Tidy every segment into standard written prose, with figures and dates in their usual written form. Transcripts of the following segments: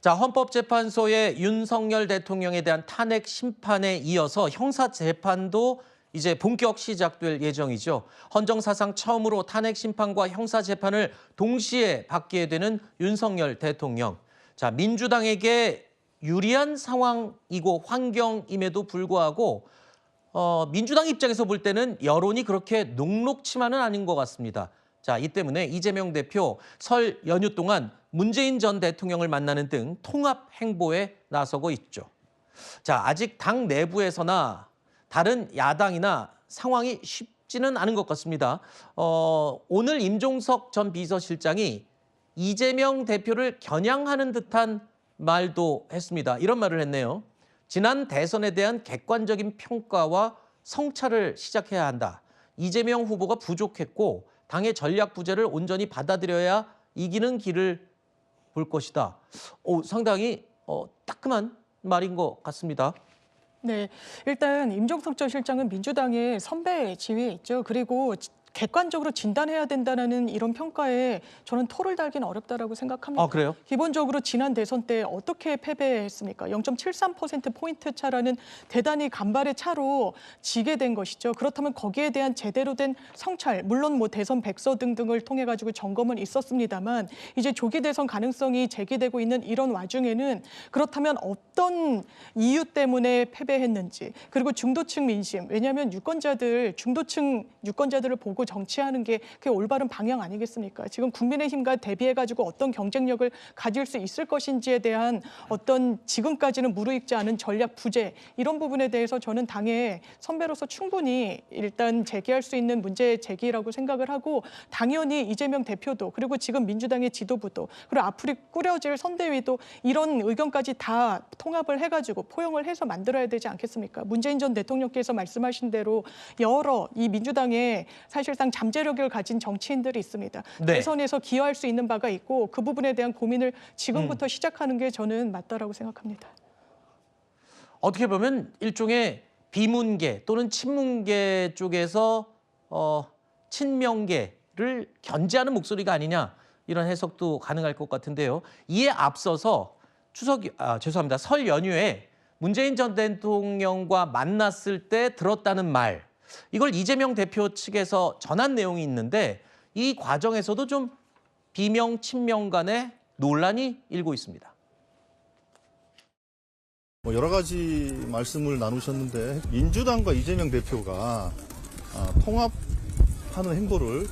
자, 헌법재판소의 윤석열 대통령에 대한 탄핵 심판에 이어서 형사재판도 이제 본격 시작될 예정이죠. 헌정사상 처음으로 탄핵 심판과 형사재판을 동시에 받게 되는 윤석열 대통령. 자, 민주당에게 유리한 상황이고 환경임에도 불구하고 민주당 입장에서 볼 때는 여론이 그렇게 녹록치만은 아닌 것 같습니다. 자, 이 때문에 이재명 대표 설 연휴 동안 문재인 전 대통령을 만나는 등 통합 행보에 나서고 있죠. 자, 아직 당 내부에서나 다른 야당이나 상황이 쉽지는 않은 것 같습니다. 오늘 임종석 전 비서실장이 이재명 대표를 겨냥하는 듯한 말도 했습니다. 이런 말을 했네요. 지난 대선에 대한 객관적인 평가와 성찰을 시작해야 한다. 이재명 후보가 부족했고 당의 전략 부재를 온전히 받아들여야 이기는 길을 볼 것이다. 상당히 따끔한 말인 것 같습니다. 네, 일단 임종석 전 실장은 민주당의 선배 지위에 있죠. 그리고 객관적으로 진단해야 된다는 이런 평가에 저는 토를 달기는 어렵다라고 생각합니다. 그래요? 기본적으로 지난 대선 때 어떻게 패배했습니까? 0.73%포인트 차라는 대단히 간발의 차로 지게 된 것이죠. 그렇다면 거기에 대한 제대로 된 성찰, 물론 뭐 대선 백서 등등을 통해 가지고 점검은 있었습니다만 이제 조기 대선 가능성이 제기되고 있는 이런 와중에는 그렇다면 어떤 이유 때문에 패배했는지, 그리고 중도층 민심, 왜냐하면 중도층 유권자들을 보고 정치하는 게 그게 올바른 방향 아니겠습니까? 지금 국민의힘과 대비해가지고 어떤 경쟁력을 가질 수 있을 것인지에 대한 어떤 지금까지는 무르익지 않은 전략 부재, 이런 부분에 대해서 저는 당의 선배로서 충분히 일단 제기할 수 있는 문제 제기라고 생각을 하고, 당연히 이재명 대표도 그리고 지금 민주당의 지도부도 그리고 앞으로 꾸려질 선대위도 이런 의견까지 다 통합을 해가지고 포용을 해서 만들어야 되지 않겠습니까? 문재인 전 대통령께서 말씀하신 대로 여러 이 민주당의 사실상 잠재력을 가진 정치인들이 있습니다. 네. 대선에서 기여할 수 있는 바가 있고 그 부분에 대한 고민을 지금부터 시작하는 게 저는 맞다라고 생각합니다. 어떻게 보면 일종의 비문계 또는 친문계 쪽에서 친명계를 견제하는 목소리가 아니냐, 이런 해석도 가능할 것 같은데요. 이에 앞서서 설 연휴에 문재인 전 대통령과 만났을 때 들었다는 말, 이걸 이재명 대표 측에서 전한 내용이 있는데 이 과정에서도 좀 비명, 친명 간의 논란이 일고 있습니다. 여러 가지 말씀을 나누셨는데 민주당과 이재명 대표가 통합하는 행보를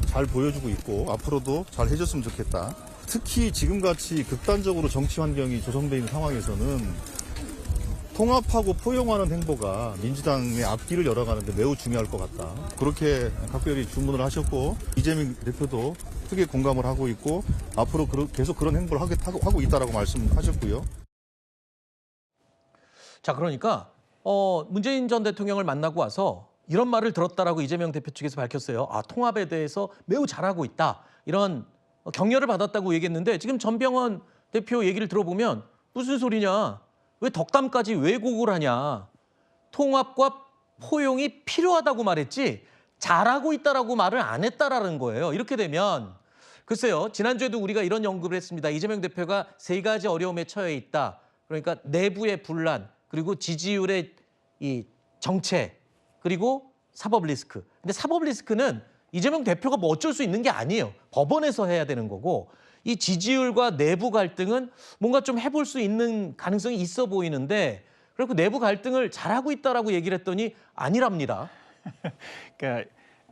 잘 보여주고 있고 앞으로도 잘 해줬으면 좋겠다. 특히 지금같이 극단적으로 정치 환경이 조성되어 있는 상황에서는 통합하고 포용하는 행보가 민주당의 앞길을 열어가는 데 매우 중요할 것 같다. 그렇게 각별히 주문을 하셨고 이재명 대표도 크게 공감을 하고 있고 앞으로 계속 그런 행보를 하고 있다라고 말씀하셨고요. 자, 그러니까 문재인 전 대통령을 만나고 와서 이런 말을 들었다라고 이재명 대표 측에서 밝혔어요. 통합에 대해서 매우 잘하고 있다, 이런 격려를 받았다고 얘기했는데 지금 전병헌 대표 얘기를 들어보면 무슨 소리냐, 왜 덕담까지 왜곡을 하냐, 통합과 포용이 필요하다고 말했지 잘하고 있다라고 말을 안 했다라는 거예요. 이렇게 되면 글쎄요, 지난주에도 우리가 이런 언급을 했습니다. 이재명 대표가 세 가지 어려움에 처해 있다. 그러니까 내부의 분란, 그리고 지지율의 이 정체, 그리고 사법 리스크. 근데 사법 리스크는 이재명 대표가 뭐 어쩔 수 있는 게 아니에요. 법원에서 해야 되는 거고, 이 지지율과 내부 갈등은 뭔가 좀 해볼 수 있는 가능성이 있어 보이는데, 그리고 내부 갈등을 잘하고 있다라고 얘기를 했더니 아니랍니다. 그러니까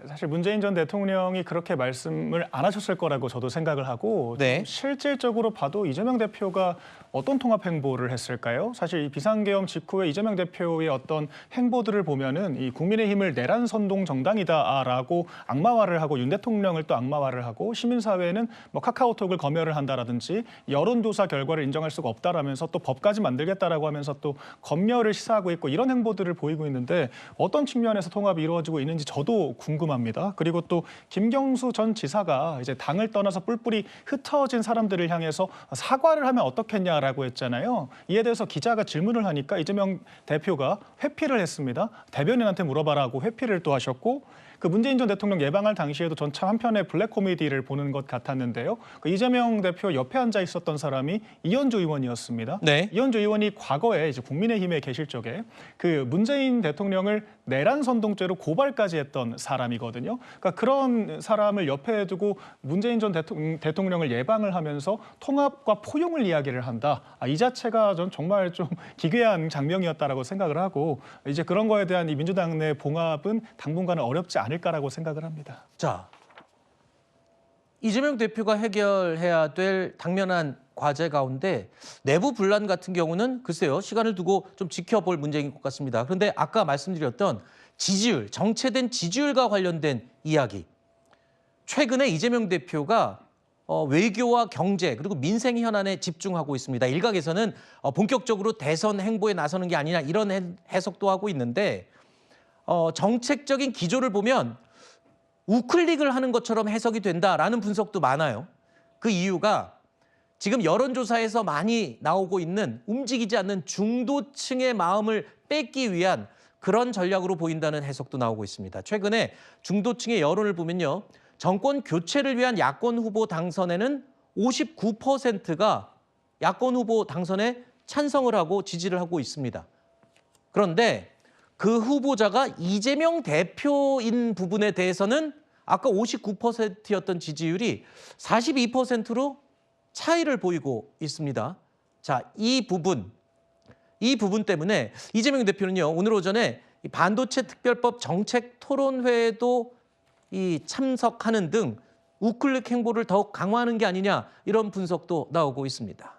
사실 문재인 전 대통령이 그렇게 말씀을 안 하셨을 거라고 저도 생각을 하고, 네. 실질적으로 봐도 이재명 대표가 어떤 통합 행보를 했을까요? 사실 이 비상계엄 직후에 이재명 대표의 어떤 행보들을 보면은 이 국민의힘을 내란 선동 정당이다라고 악마화를 하고, 윤 대통령을 또 악마화를 하고, 시민사회는 뭐 카카오톡을 검열을 한다라든지 여론조사 결과를 인정할 수가 없다라면서 또 법까지 만들겠다라고 하면서 또 검열을 시사하고 있고, 이런 행보들을 보이고 있는데 어떤 측면에서 통합이 이루어지고 있는지 저도 궁금합니다. 그리고 또 김경수 전 지사가 이제 당을 떠나서 뿔뿔이 흩어진 사람들을 향해서 사과를 하면 어떻겠냐라고 했잖아요. 이에 대해서 기자가 질문을 하니까 이재명 대표가 회피를 했습니다. 대변인한테 물어봐라고 회피를 또 하셨고, 그 문재인 전 대통령 예방할 당시에도 전 참 한편의 블랙 코미디를 보는 것 같았는데요. 그 이재명 대표 옆에 앉아 있었던 사람이 이현주 의원이었습니다. 네. 이현주 의원이 과거에 이제 국민의힘에 계실 적에 그 문재인 대통령을 내란 선동죄로 고발까지 했던 사람이거든요. 그러니까 그런 사람을 옆에 두고 문재인 전 대통령을 예방을 하면서 통합과 포용을 이야기를 한다. 이 자체가 전 정말 좀 기괴한 장면이었다라고 생각을 하고 이제 그런 거에 대한 이 민주당 내 봉합은 당분간은 어렵지 않을까라고 생각을 합니다. 자, 이재명 대표가 해결해야 될 당면한 과제 가운데 내부 분란 같은 경우는 글쎄요, 시간을 두고 좀 지켜볼 문제인 것 같습니다. 그런데 아까 말씀드렸던 지지율, 정체된 지지율과 관련된 이야기. 최근에 이재명 대표가 외교와 경제 그리고 민생 현안에 집중하고 있습니다. 일각에서는 본격적으로 대선 행보에 나서는 게 아니냐 이런 해석도 하고 있는데 정책적인 기조를 보면 우클릭을 하는 것처럼 해석이 된다라는 분석도 많아요. 그 이유가 지금 여론조사에서 많이 나오고 있는 움직이지 않는 중도층의 마음을 뺏기 위한 그런 전략으로 보인다는 해석도 나오고 있습니다. 최근에 중도층의 여론을 보면요. 정권 교체를 위한 야권 후보 당선에는 59%가 야권 후보 당선에 찬성을 하고 지지를 하고 있습니다. 그런데 그 후보자가 이재명 대표인 부분에 대해서는 아까 59%였던 지지율이 42%로 차이를 보이고 있습니다. 자, 이 부분 때문에 이재명 대표는요, 오늘 오전에 반도체 특별법 정책 토론회에도 참석하는 등 우클릭 행보를 더욱 강화하는 게 아니냐 이런 분석도 나오고 있습니다.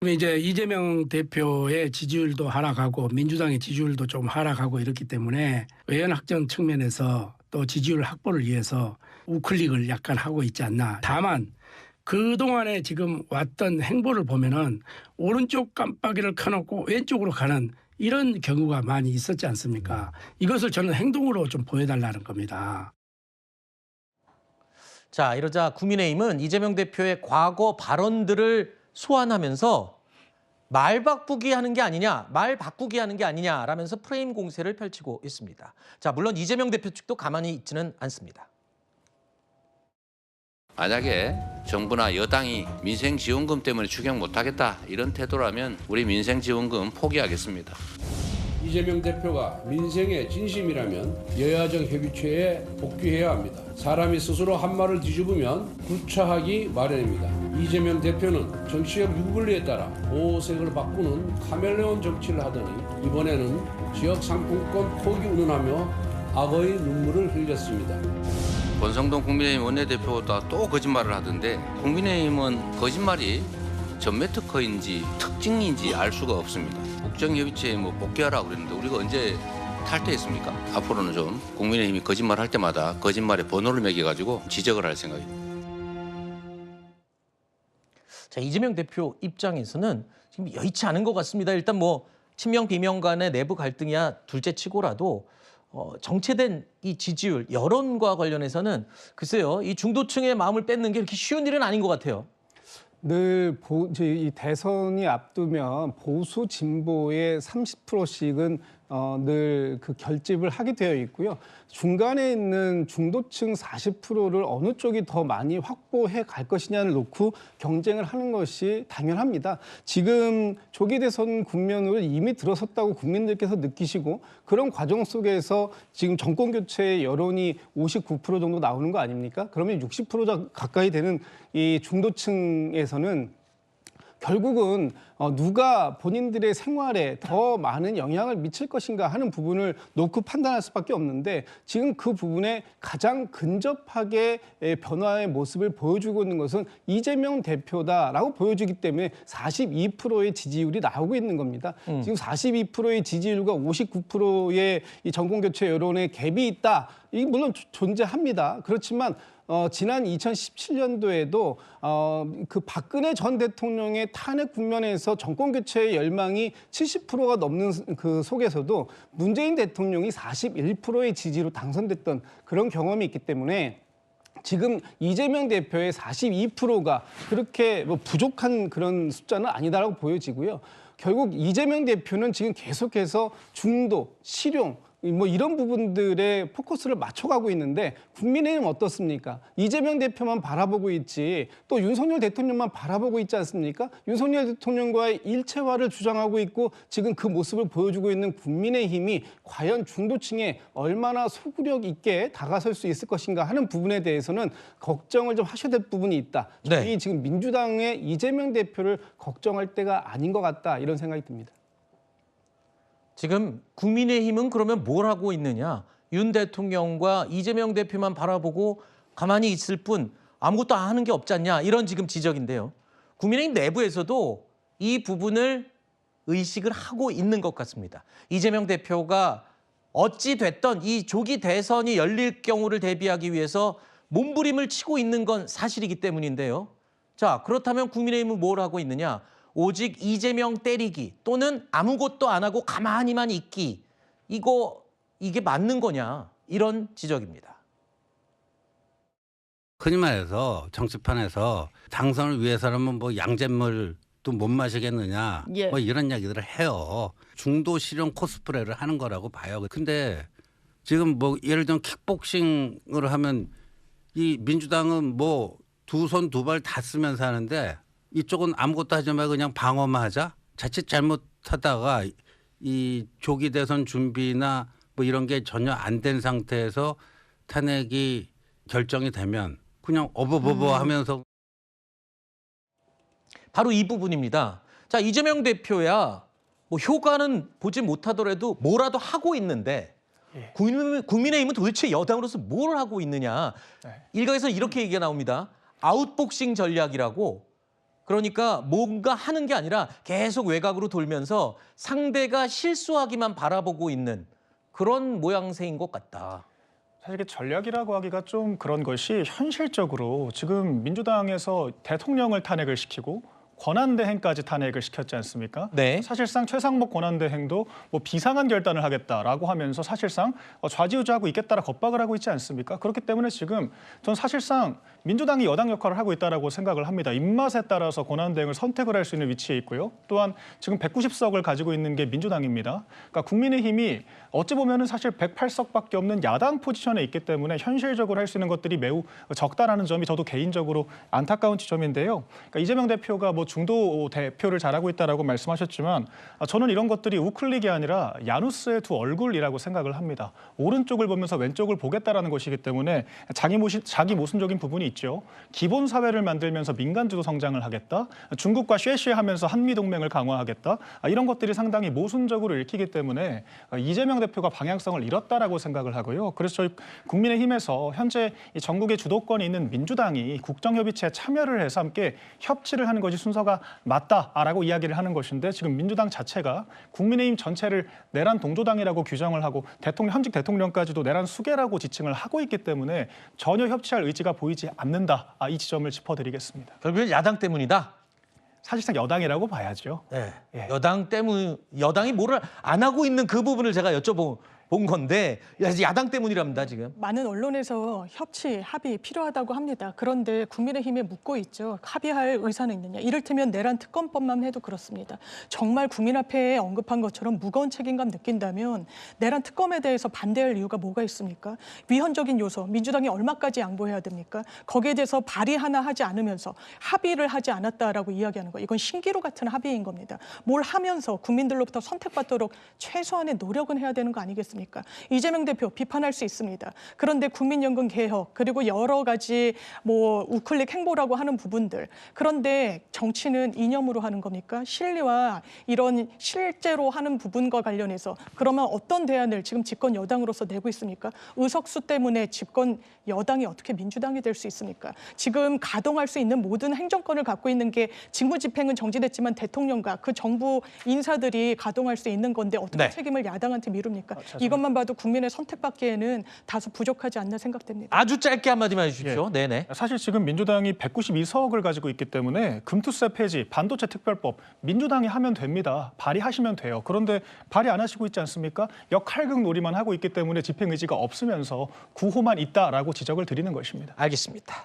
이제 이재명 대표의 지지율도 하락하고 민주당의 지지율도 좀 하락하고 이렇기 때문에 외연 확정 측면에서 또 지지율 확보를 위해서 우클릭을 약간 하고 있지 않나. 다만 그동안에 지금 왔던 행보를 보면은 오른쪽 깜빡이를 켜놓고 왼쪽으로 가는 이런 경우가 많이 있었지 않습니까? 이것을 저는 행동으로 좀 보여달라는 겁니다. 자, 이러자 국민의힘은 이재명 대표의 과거 발언들을 소환하면서 말 바꾸기 하는 게 아니냐라면서 프레임 공세를 펼치고 있습니다. 자, 물론 이재명 대표 측도 가만히 있지는 않습니다. 만약에 정부나 여당이 민생지원금 때문에 추경 못하겠다 이런 태도라면 우리 민생지원금 포기하겠습니다. 이재명 대표가 민생에 진심이라면 여야정 협의체에 복귀해야 합니다. 사람이 스스로 한 말을 뒤집으면 구차하기 마련입니다. 이재명 대표는 정치적 유불리에 따라 보호색을 바꾸는 카멜레온 정치를 하더니 이번에는 지역 상품권 포기 운운하며 악어의 눈물을 흘렸습니다. 권성동 국민의힘 원내대표가 또 거짓말을 하던데 국민의힘은 거짓말이 전매특허인지 특징인지 알 수가 없습니다. 국정협의체에 복귀하라고 그랬는데 우리가 언제 탈퇴했습니까? 앞으로는 좀 국민의힘이 거짓말할 때마다 거짓말에 번호를 매겨가지고 지적을 할 생각입니다. 자, 이재명 대표 입장에서는 지금 여의치 않은 것 같습니다. 일단 친명 비명 간의 내부 갈등이야 둘째치고라도 정체된 이 지지율, 여론과 관련해서는 글쎄요, 이 중도층의 마음을 뺏는 게 이렇게 쉬운 일은 아닌 것 같아요. 늘 이 대선이 앞두면 보수 진보의 30%씩은 늘 그 결집을 하게 되어 있고요. 중간에 있는 중도층 40%를 어느 쪽이 더 많이 확보해 갈 것이냐를 놓고 경쟁을 하는 것이 당연합니다. 지금 조기 대선 국면을 이미 들어섰다고 국민들께서 느끼시고 그런 과정 속에서 지금 정권 교체의 여론이 59% 정도 나오는 거 아닙니까? 그러면 60% 가까이 되는 이 중도층에서는 결국은 누가 본인들의 생활에 더 많은 영향을 미칠 것인가 하는 부분을 놓고 판단할 수밖에 없는데 지금 그 부분에 가장 근접하게 변화의 모습을 보여주고 있는 것은 이재명 대표다라고 보여주기 때문에 42%의 지지율이 나오고 있는 겁니다. 지금 42%의 지지율과 59%의 이 정권교체 여론의 갭이 있다. 이게 물론 존재합니다. 그렇지만 지난 2017년도에도 그 박근혜 전 대통령의 탄핵 국면에서 정권 교체의 열망이 70%가 넘는 그 속에서도 문재인 대통령이 41%의 지지로 당선됐던 그런 경험이 있기 때문에 지금 이재명 대표의 42%가 그렇게 부족한 그런 숫자는 아니다라고 보여지고요. 결국 이재명 대표는 지금 계속해서 중도, 실용, 뭐 이런 부분들에 포커스를 맞춰가고 있는데 국민의힘은 어떻습니까? 이재명 대표만 바라보고 있지 또 윤석열 대통령만 바라보고 있지 않습니까? 윤석열 대통령과의 일체화를 주장하고 있고 지금 그 모습을 보여주고 있는 국민의힘이 과연 중도층에 얼마나 소구력 있게 다가설 수 있을 것인가 하는 부분에 대해서는 걱정을 좀 하셔야 될 부분이 있다. 저희 네. 지금 민주당의 이재명 대표를 걱정할 때가 아닌 것 같다 이런 생각이 듭니다. 지금 국민의힘은 그러면 뭘 하고 있느냐? 윤 대통령과 이재명 대표만 바라보고 가만히 있을 뿐 아무것도 안 하는 게 없지 않냐? 이런 지금 지적인데요. 국민의힘 내부에서도 이 부분을 의식을 하고 있는 것 같습니다. 이재명 대표가 어찌 됐던 이 조기 대선이 열릴 경우를 대비하기 위해서 몸부림을 치고 있는 건 사실이기 때문인데요. 자, 그렇다면 국민의힘은 뭘 하고 있느냐? 오직 이재명 때리기 또는 아무것도 안 하고 가만히만 있기. 이게 맞는 거냐? 이런 지적입니다. 흔히 말해서 정치판에서 당선을 위해서라면 뭐 양잿물도 못 마시겠느냐 예. 뭐 이런 이야기들을 해요. 중도 실용 코스프레를 하는 거라고 봐요. 근데 지금 뭐 예를 들면 킥복싱을 하면 이 민주당은 뭐 두 손 두 발 다 쓰면서 하는데 이쪽은 아무것도 하지 말고 그냥 방어만 하자. 자칫 잘못하다가 이 조기 대선 준비나 뭐 이런 게 전혀 안 된 상태에서 탄핵이 결정이 되면 그냥 어버버버 하면서 바로 이 부분입니다. 자, 이재명 대표야 뭐 효과는 보지 못하더라도 뭐라도 하고 있는데 예. 국민의힘은 도대체 여당으로서 뭘 하고 있느냐. 네. 일각에서 이렇게 얘기가 나옵니다. 아웃복싱 전략이라고. 그러니까 뭔가 하는 게 아니라 계속 외곽으로 돌면서 상대가 실수하기만 바라보고 있는 그런 모양새인 것 같다. 사실 이게 전략이라고 하기가 좀 그런 것이 현실적으로 지금 민주당에서 대통령을 탄핵을 시키고 권한대행까지 탄핵을 시켰지 않습니까? 네. 사실상 최상목 권한대행도 뭐 비상한 결단을 하겠다라고 하면서 사실상 좌지우지하고 있겠다라 겁박을 하고 있지 않습니까? 그렇기 때문에 지금 전 사실상 민주당이 여당 역할을 하고 있다라고 생각을 합니다. 입맛에 따라서 권한대행을 선택을 할 수 있는 위치에 있고요. 또한 지금 190석을 가지고 있는 게 민주당입니다. 그러니까 국민의힘이 어찌 보면은 사실 108석밖에 없는 야당 포지션에 있기 때문에 현실적으로 할 수 있는 것들이 매우 적다라는 점이 저도 개인적으로 안타까운 지점인데요. 그러니까 이재명 대표가 뭐 중도 대표를 잘하고 있다라고 말씀하셨지만 저는 이런 것들이 우클릭이 아니라 야누스의 두 얼굴이라고 생각을 합니다. 오른쪽을 보면서 왼쪽을 보겠다라는 것이기 때문에 자기 모순적인 부분이 있죠. 기본 사회를 만들면서 민간주도 성장을 하겠다. 중국과 쉐쉐하면서 한미 동맹을 강화하겠다. 이런 것들이 상당히 모순적으로 읽히기 때문에 이재명 대표가 방향성을 잃었다라고 생각을 하고요. 그래서 저희 국민의힘에서 현재 이 전국의 주도권이 있는 민주당이 국정협의체에 참여를 해서 함께 협치를 하는 것이 순서가 맞다라고 이야기를 하는 것인데 지금 민주당 자체가 국민의힘 전체를 내란 동조당이라고 규정을 하고 현직 대통령까지도 내란 수계라고 지칭을 하고 있기 때문에 전혀 협치할 의지가 보이지 않는다. 이 지점을 짚어드리겠습니다. 결국엔 야당 때문이다. 사실상 여당이라고 봐야죠. 네. 예. 여당이 뭐를 안 하고 있는 그 부분을 제가 여쭤본 건데 야당 때문이랍니다 지금. 많은 언론에서 협치, 합의 필요하다고 합니다. 그런데 국민의힘에 묻고 있죠. 합의할 의사는 있느냐. 이를테면 내란 특검법만 해도 그렇습니다. 정말 국민 앞에 언급한 것처럼 무거운 책임감 느낀다면 내란 특검에 대해서 반대할 이유가 뭐가 있습니까? 위헌적인 요소, 민주당이 얼마까지 양보해야 됩니까? 거기에 대해서 발의 하나 하지 않으면서 합의를 하지 않았다라고 이야기하는 거. 이건 신기루 같은 합의인 겁니다. 뭘 하면서 국민들로부터 선택받도록 최소한의 노력은 해야 되는 거 아니겠습니까? 이재명 대표 비판할 수 있습니다. 그런데 국민연금 개혁 그리고 여러 가지 뭐 우클릭 행보라고 하는 부분들 그런데 정치는 이념으로 하는 겁니까? 실리와 이런 실제로 하는 부분과 관련해서 그러면 어떤 대안을 지금 집권 여당으로서 내고 있습니까? 의석수 때문에 집권 여당이 어떻게 민주당이 될 수 있습니까? 지금 가동할 수 있는 모든 행정권을 갖고 있는 게 직무집행은 정지됐지만 대통령과 그 정부 인사들이 가동할 수 있는 건데 어떻게 네. 책임을 야당한테 미룹니까? 이것만 봐도 국민의 선택받기에는 다소 부족하지 않나 생각됩니다. 아주 짧게 한마디만 해주십시오. 네네. 사실 지금 민주당이 192석을 가지고 있기 때문에 금투세 폐지, 반도체 특별법 민주당이 하면 됩니다. 발의하시면 돼요. 그런데 발의 안 하시고 있지 않습니까? 역할극 놀이만 하고 있기 때문에 집행 의지가 없으면서 구호만 있다라고 지적을 드리는 것입니다. 알겠습니다.